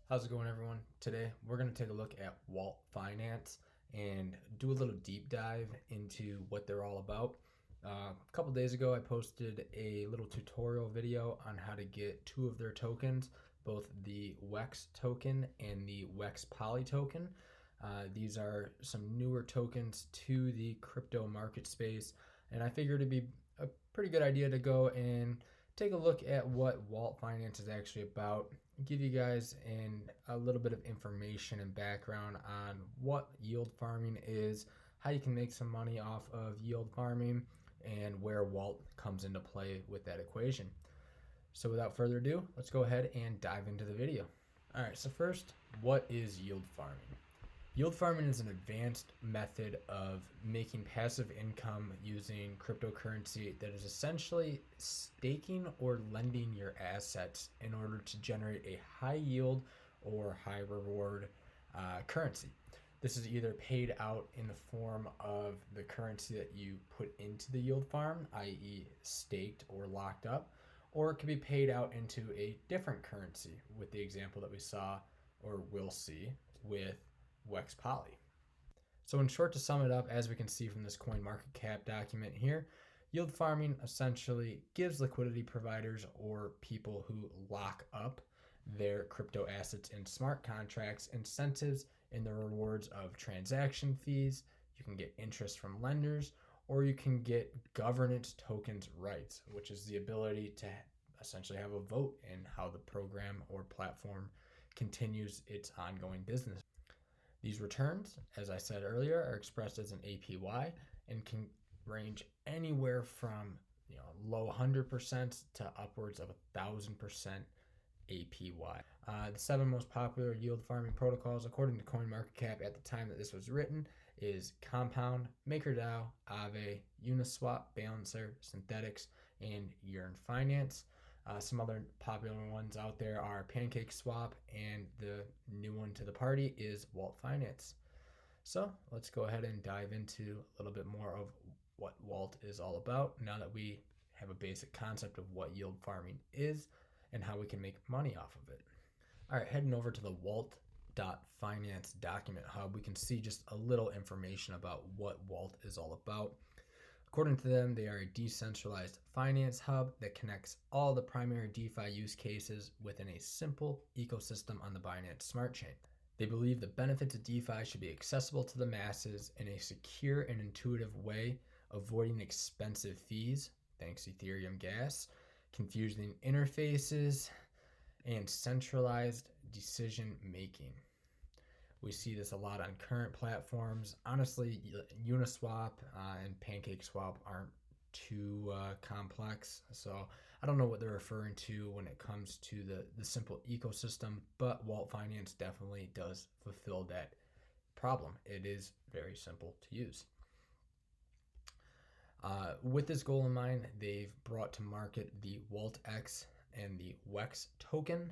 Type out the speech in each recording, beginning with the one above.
How's it going, everyone? Today we're going to take a look at Wault Finance and do a little deep dive into what they're all about. A couple days ago I posted a little tutorial video on how to get two of their tokens, both the WEX token and the WexPoly token. These are some newer tokens to the crypto market space, and I figured it'd be a pretty good idea to go and take a look at what Wault Finance is actually about, give you guys a little bit of information and background on what yield farming is, how you can make some money off of yield farming, and where Wault comes into play with that equation. So without further ado, let's go ahead and dive into the video. All right, so first, what is yield farming? Yield farming is an advanced method of making passive income using cryptocurrency that is essentially staking or lending your assets in order to generate a high yield or high reward currency. This is either paid out in the form of the currency that you put into the yield farm, i.e. staked or locked up, or it can be paid out into a different currency with the example that we saw or will see with WexPoly. So in short, to sum it up, as we can see from this coin market cap document here, yield farming essentially gives liquidity providers or people who lock up their crypto assets in smart contracts incentives in the rewards of transaction fees. You can get interest from lenders, or you can get governance tokens rights, which is the ability to essentially have a vote in how the program or platform continues its ongoing business. These returns, as I said earlier, are expressed as an APY and can range anywhere from low 100% to upwards of 1,000% APY. The 7 most popular yield farming protocols, according to CoinMarketCap at the time that this was written, is Compound, MakerDAO, Aave, Uniswap, Balancer, Synthetics, and Yearn Finance. Some other popular ones out there are PancakeSwap, and the new one to the party is Wault Finance. So let's go ahead and dive into a little bit more of what Wault is all about now that we have a basic concept of what yield farming is and how we can make money off of it. All right, heading over to the Wault.finance document hub, we can see just a little information about what Wault is all about. According to them, they are a decentralized finance hub that connects all the primary DeFi use cases within a simple ecosystem on the Binance Smart Chain. They believe the benefits of DeFi should be accessible to the masses in a secure and intuitive way, avoiding expensive fees, thanks to Ethereum Gas, confusing interfaces, and centralized decision making. We see this a lot on current platforms. Honestly, Uniswap and PancakeSwap aren't too complex, so I don't know what they're referring to when it comes to the simple ecosystem, but Wault Finance definitely does fulfill that problem. It is very simple to use. With this goal in mind, they've brought to market the WaultX and the WEX token.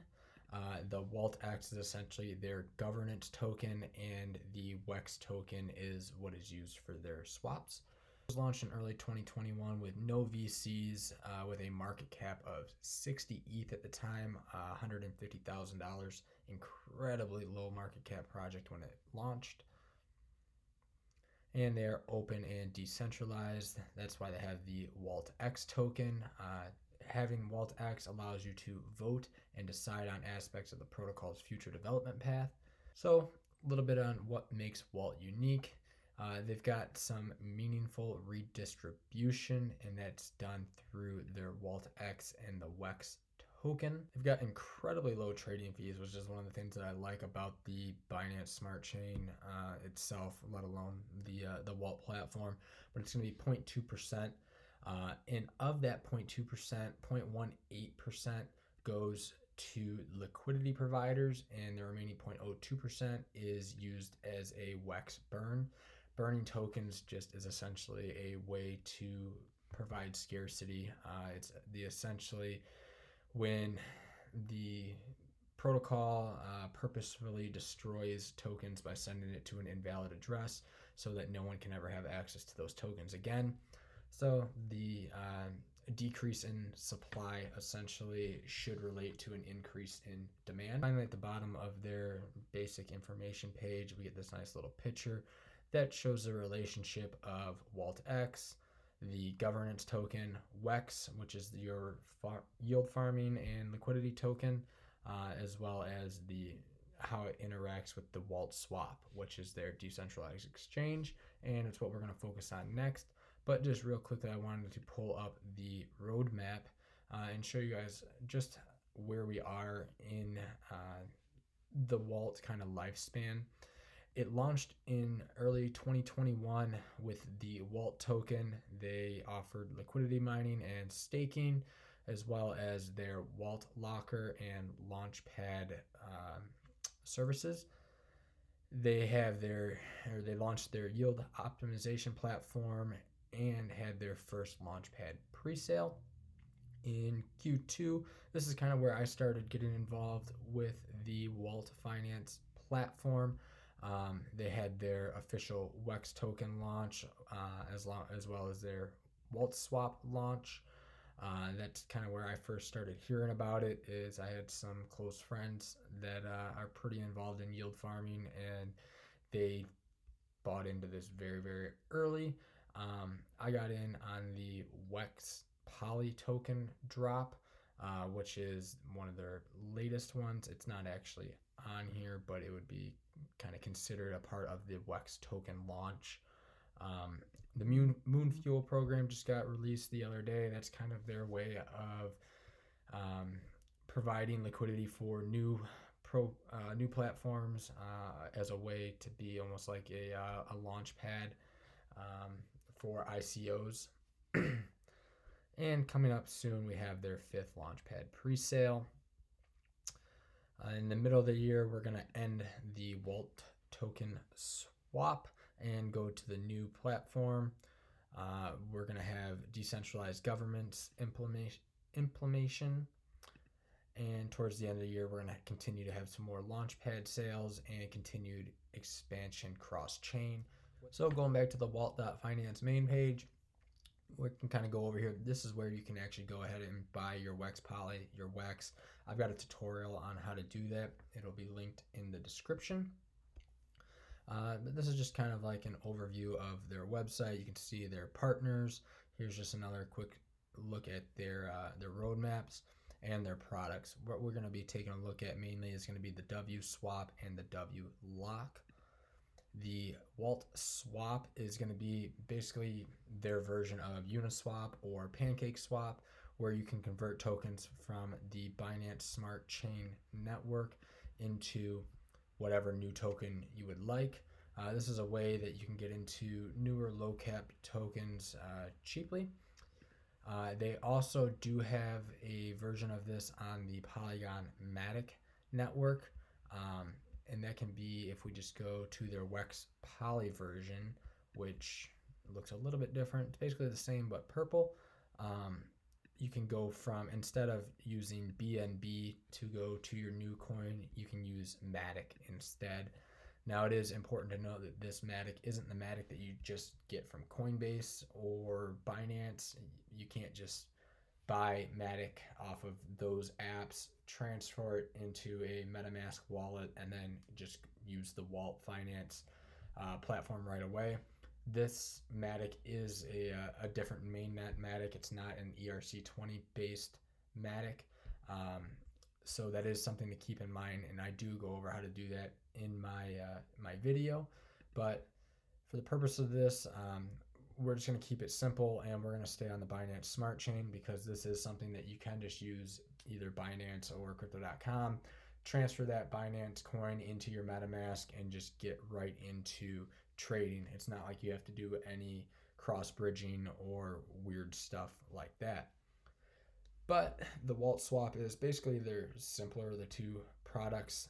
The WaultX is essentially their governance token, and the WEX token is what is used for their swaps. It was launched in early 2021 with no VCs, with a market cap of 60 ETH at the time, $150,000. Incredibly low market cap project when it launched. And they're open and decentralized. That's why they have the WaultX token. Having WaultX allows you to vote and decide on aspects of the protocol's future development path. So a little bit on what makes Wault unique. They've got some meaningful redistribution, and that's done through their WaultX and the WEX token. They've got incredibly low trading fees, which is one of the things that I like about the Binance Smart Chain itself, let alone the Wault platform. But it's going to be 0.2%. And of that 0.2%, 0.18% goes to liquidity providers, and the remaining 0.02% is used as a WEX burn. Burning tokens just is essentially a way to provide scarcity. It's essentially when the protocol purposefully destroys tokens by sending it to an invalid address so that no one can ever have access to those tokens again. So decrease in supply essentially should relate to an increase in demand. Finally, at the bottom of their basic information page, we get this nice little picture that shows the relationship of WaultX, the governance token, WEX, which is your yield farming and liquidity token, as well as how it interacts with the WaultSwap, which is their decentralized exchange, and it's what we're going to focus on next. But just real quickly, I wanted to pull up the roadmap and show you guys just where we are in the Wault kind of lifespan. It launched in early 2021 with the Wault token. They offered liquidity mining and staking, as well as their Wault Locker and Launchpad services. They launched their yield optimization platform and had their first Launchpad pre-sale in Q2. This is kind of where I started getting involved with the Wault Finance platform. They had their official WEX token launch, as well as their WaultSwap launch. That's kind of where I first started hearing about it. Is I had some close friends that are pretty involved in yield farming, and they bought into this very, very early. I got in on the WexPoly token drop, which is one of their latest ones. It's not actually on here, but it would be kind of considered a part of the WEX token launch. The Moon Fuel program just got released the other day. That's kind of their way of providing liquidity for new platforms as a way to be almost like a launch pad for ICOs. And coming up soon, we have their 5th Launchpad pre-sale. In the middle of the year, we're going to end the Wault token swap and go to the new platform. We're going to have decentralized governance implementation. And towards the end of the year, we're going to continue to have some more Launchpad sales and continued expansion cross-chain. So going back to the Wault.finance main page, we can kind of go over here. This is where you can actually go ahead and buy your WexPoly, your WEX. I've got a tutorial on how to do that. It'll be linked in the description. But this is just kind of like an overview of their website. You can see their partners. Here's just another quick look at their roadmaps and their products. What we're going to be taking a look at mainly is going to be the WSwap and the WLock. The WaultSwap is going to be basically their version of Uniswap or PancakeSwap, where you can convert tokens from the Binance Smart Chain network into whatever new token you would like. This is a way that you can get into newer low-cap tokens cheaply. They also do have a version of this on the Polygon Matic network. And that can be, if we just go to their WexPoly version, which looks a little bit different. It's basically the same, but purple. You can go from, instead of using BNB to go to your new coin, you can use Matic instead. Now, it is important to know that this Matic isn't the Matic that you just get from Coinbase or Binance. You can't just buy Matic off of those apps, transfer it into a MetaMask wallet, and then just use the Wault Finance platform right away. This Matic is a different mainnet Matic. It's not an ERC20 based Matic. So that is something to keep in mind, and I do go over how to do that in my video. But for the purpose of this, we're just going to keep it simple, and we're going to stay on the Binance Smart Chain because this is something that you can just use either Binance or Crypto.com, transfer that Binance coin into your MetaMask, and just get right into trading. It's not like you have to do any cross bridging or weird stuff like that. But the WaultSwap is basically they're simpler, the two products.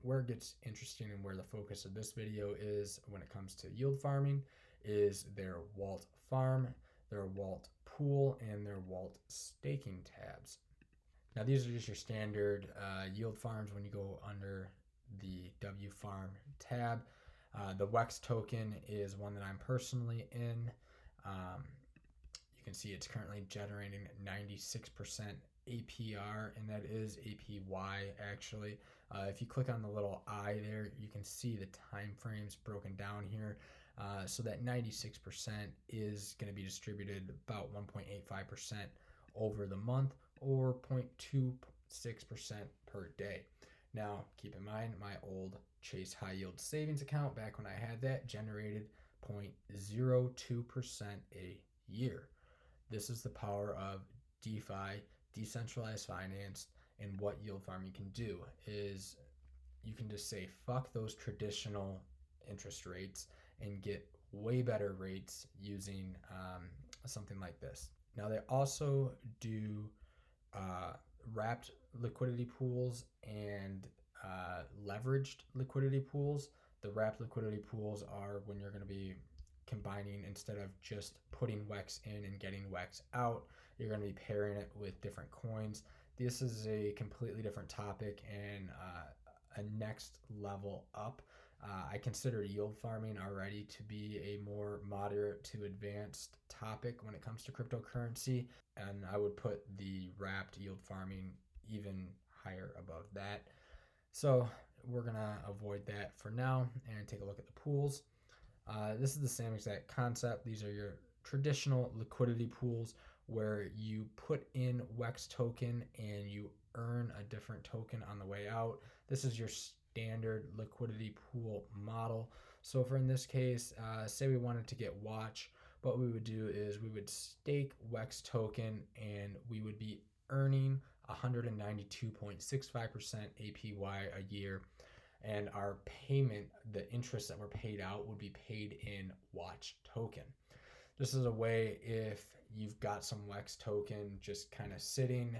Where it gets interesting and where the focus of this video is when it comes to yield farming is their Wault Farm, their Wault Pool, and their Wault Staking tabs. Now, these are just your standard yield farms when you go under the W Farm tab. The WEX token is one that I'm personally in. You can see it's currently generating 96% APR, and that is APY actually. If you click on the little eye there, you can see the time frames broken down here. So that 96% is going to be distributed about 1.85% over the month, or 0.26% per day. Now, keep in mind, my old Chase High Yield Savings account, back when I had that, generated 0.02% a year. This is the power of DeFi, decentralized finance, and what yield farming can do is you can just say fuck those traditional interest rates and get way better rates using something like this. Now, they also do wrapped liquidity pools and leveraged liquidity pools. The wrapped liquidity pools are when you're going to be combining, instead of just putting WEX in and getting WEX out, you're going to be pairing it with different coins. This is a completely different topic and a next level up. I consider yield farming already to be a more moderate to advanced topic when it comes to cryptocurrency, and I would put the wrapped yield farming even higher above that. So we're gonna avoid that for now and take a look at the pools. This is the same exact concept. These are your traditional liquidity pools where you put in WEX token and you earn a different token on the way out. This is your standard liquidity pool model. So for in this case, say we wanted to get Watch, what we would do is we would stake WEX token and we would be earning 192.65% APY a year. And our payment, the interest that we're paid out, would be paid in Watch token. This is a way if you've got some WEX token just kind of sitting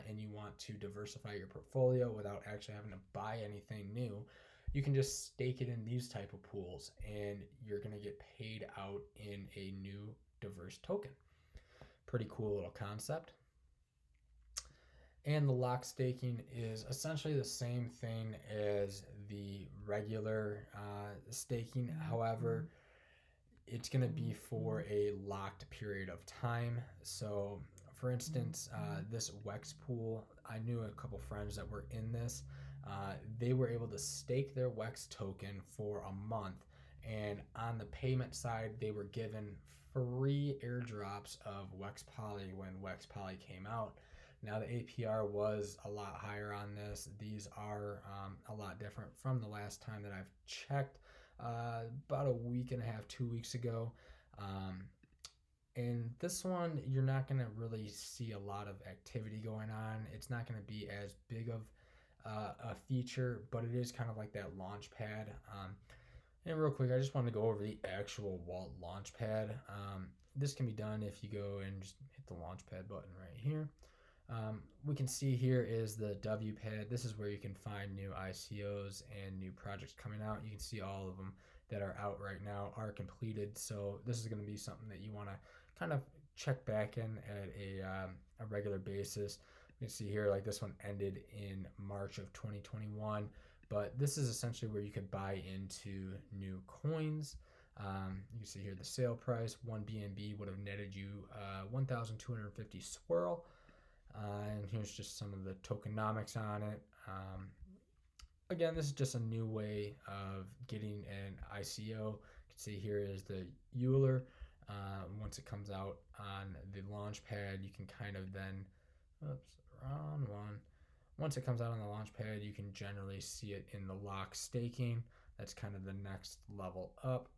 and you want to diversify your portfolio without actually having to buy anything new, you can just stake it in these type of pools and you're going to get paid out in a new diverse token. Pretty cool little concept. And the lock staking is essentially the same thing as the regular staking. However, it's going to be for a locked period of time. So for instance, this WEX pool, I knew a couple friends that were in this. They were able to stake their WEX token for a month, and on the payment side, they were given free airdrops of WexPoly when WexPoly came out. Now the APR was a lot higher on this. These are a lot different from the last time that I've checked, about a week and a half, 2 weeks ago. And this one, you're not going to really see a lot of activity going on. It's not going to be as big of a feature, but it is kind of like that Launchpad. And real quick, I just want to go over the actual Wault Launchpad. This can be done if you go and just hit the Launchpad button right here. We can see here is the WPad. This is where you can find new ICOs and new projects coming out. You can see all of them that are out right now are completed. So this is going to be something that you want to kind of check back in at a regular basis. You can see here, like this one ended in March of 2021, but this is essentially where you could buy into new coins. You can see here the sale price, 1 BNB would have netted you 1,250 swirl. And here's just some of the tokenomics on it. Again, this is just a new way of getting an ICO. You can see here is the Euler. Once it comes out on the Launchpad, you can kind of then, wrong one. Once it comes out on the Launchpad, you can generally see it in the lock staking. That's kind of the next level up.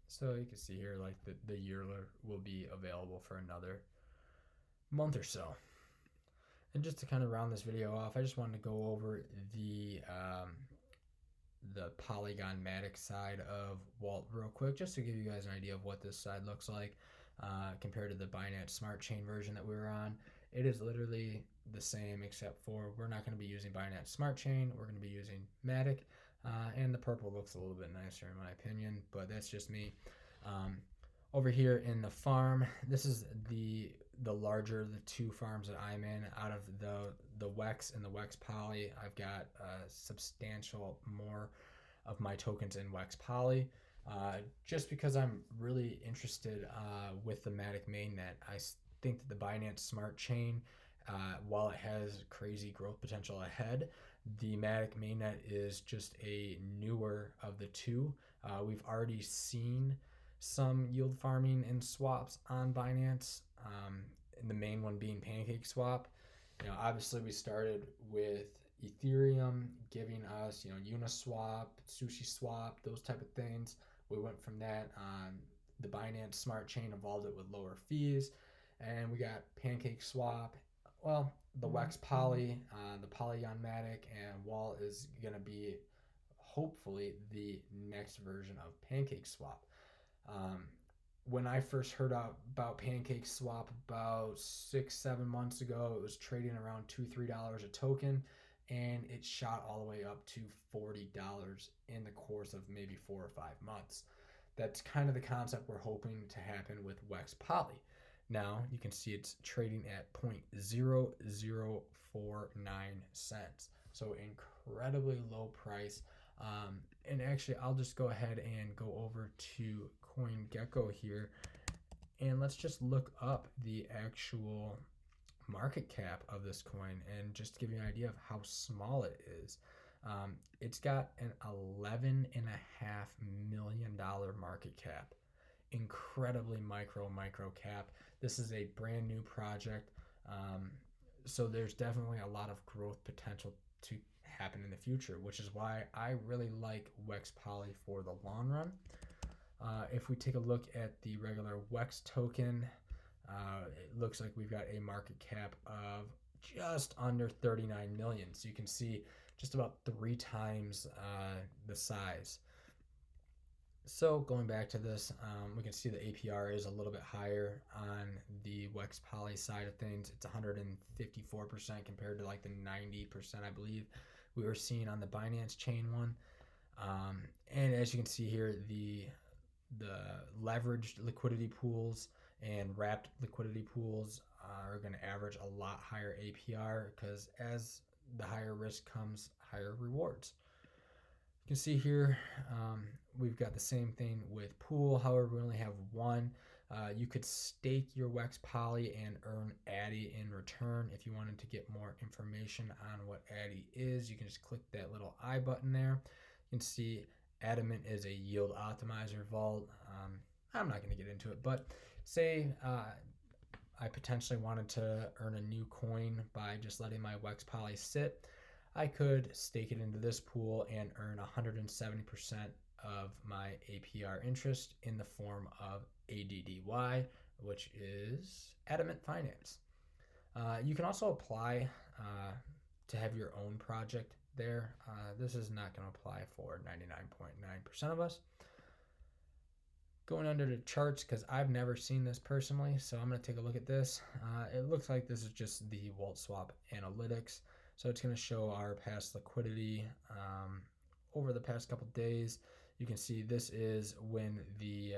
So you can see here, like the Euler will be available for another month or so. And just to kind of round this video off, I just wanted to go over the Polygon Matic side of Wault real quick, just to give you guys an idea of what this side looks like compared to the Binance Smart Chain version that we were on. It is literally the same, except for we're not going to be using Binance Smart Chain. We're going to be using Matic, and the purple looks a little bit nicer in my opinion, but that's just me. Over here in the farm, this is the larger, the two farms that I'm in. Out of the WEX and the WexPoly, I've got substantial more of my tokens in WexPoly. just because I'm really interested with the Matic Mainnet. I think that the Binance Smart Chain, while it has crazy growth potential ahead, the Matic Mainnet is just a newer of the two. We've already seen some yield farming and swaps on Binance, and the main one being PancakeSwap. Obviously we started with Ethereum giving us, Uniswap, SushiSwap, those type of things. We went from that. The Binance Smart Chain evolved it with lower fees, and we got PancakeSwap. Well, the WexPoly, the Polygon Matic, and Wault is gonna be hopefully the next version of PancakeSwap. When I first heard about PancakeSwap about 6-7 months ago, it was trading around $2-3 a token, and it shot all the way up to $40 in the course of maybe 4 or 5 months. That's kind of the concept we're hoping to happen with WexPoly. Now you can see it's trading at 0.0049 cents, so incredibly low price. And actually, I'll just go ahead and go over to CoinGecko here, and let's just look up the actual market cap of this coin and just give you an idea of how small it is. It's got an $11.5 million market cap. Incredibly micro cap. This is a brand new project, so there's definitely a lot of growth potential to happen in the future, which is why I really like WexPoly for the long run. If we take a look at the regular Wex token, it looks like we've got a market cap of just under 39 million. So you can see just about 3 times the size. So going back to this, we can see the APR is a little bit higher on the WexPoly side of things. It's 154% compared to like the 90% I believe we were seeing on the Binance chain one. And as you can see here, the leveraged liquidity pools and wrapped liquidity pools are going to average a lot higher APR, because as the higher risk comes higher rewards. You can see here we've got the same thing with pool. However, we only have one. You could stake your WexPoly and earn Addy in return. If you wanted to get more information on what Addy is, you can just click that little I button there. You can see Adamant is a yield optimizer vault. I'm not going to get into it, but say I potentially wanted to earn a new coin by just letting my WexPoly sit. I could stake it into this pool and earn 170% of my APR interest in the form of ADDY, which is Adamant Finance. You can also apply to have your own project there. This is not going to apply for 99.9% of us. Going under the charts, because I've never seen this personally, so I'm going to take a look at this. It looks like this is just the WaultSwap analytics. So it's going to show our past liquidity over the past couple days. You can see this is when the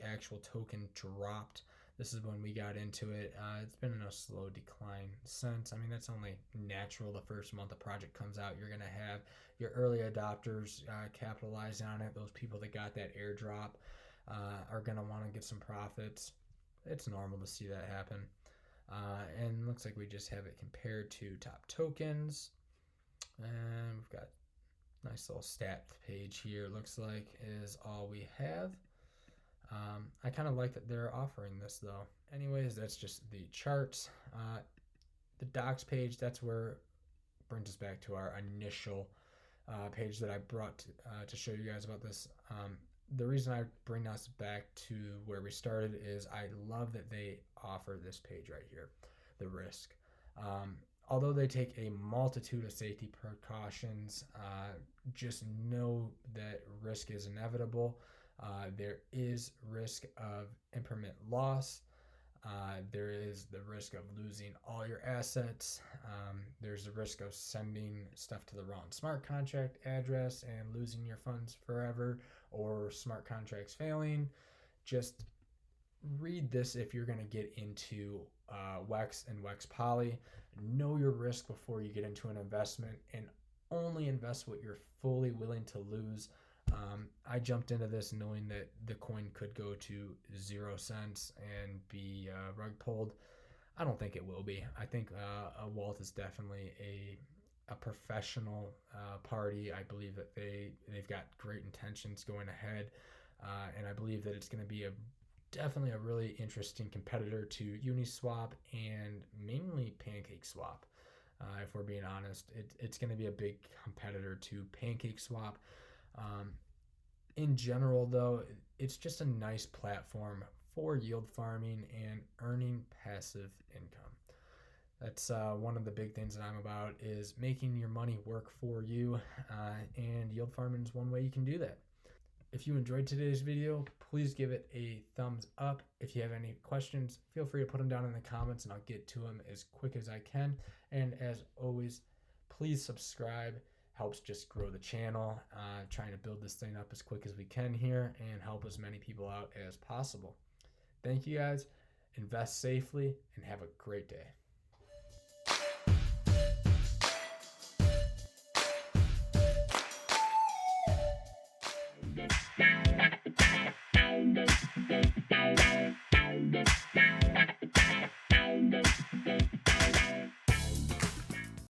actual token dropped. This is when we got into it. It's been in a slow decline since. I mean, that's only natural. The first month the project comes out, you're going to have your early adopters capitalize on it. Those people that got that airdrop are going to want to get some profits. It's normal to see that happen. And looks like we just have it compared to top tokens. And we've got a nice little stat page here. Looks like is all we have. I kind of like that they're offering this though. Anyways, that's just the charts. The docs page, that's where brings us back to our initial page that I brought to show you guys about this. The reason I bring us back to where we started is I love that they offer this page right here, the risk. Although they take a multitude of safety precautions, just know that risk is inevitable. There is risk of impermanent loss. There is the risk of losing all your assets. There's the risk of sending stuff to the wrong smart contract address and losing your funds forever, or smart contracts failing. Just read this if you're going to get into Wex and WexPoly. Know your risk before you get into an investment, and only invest what you're fully willing to lose. I jumped into this knowing that the coin could go to 0 cents and be rug pulled. I don't think it will be. I think Wault is definitely a professional party. I believe that they've got great intentions going ahead, and I believe that it's going to be definitely a really interesting competitor to Uniswap and mainly PancakeSwap. If we're being honest, it's going to be a big competitor to PancakeSwap. In general, though, it's just a nice platform for yield farming and earning passive income. That's one of the big things that I'm about, is making your money work for you, and yield farming is one way you can do that. If you enjoyed today's video, please give it a thumbs up. If you have any questions, feel free to put them down in the comments and I'll get to them as quick as I can. And as always, please subscribe. Helps just grow the channel, trying to build this thing up as quick as we can here and help as many people out as possible. Thank you guys. Invest safely and have a great day.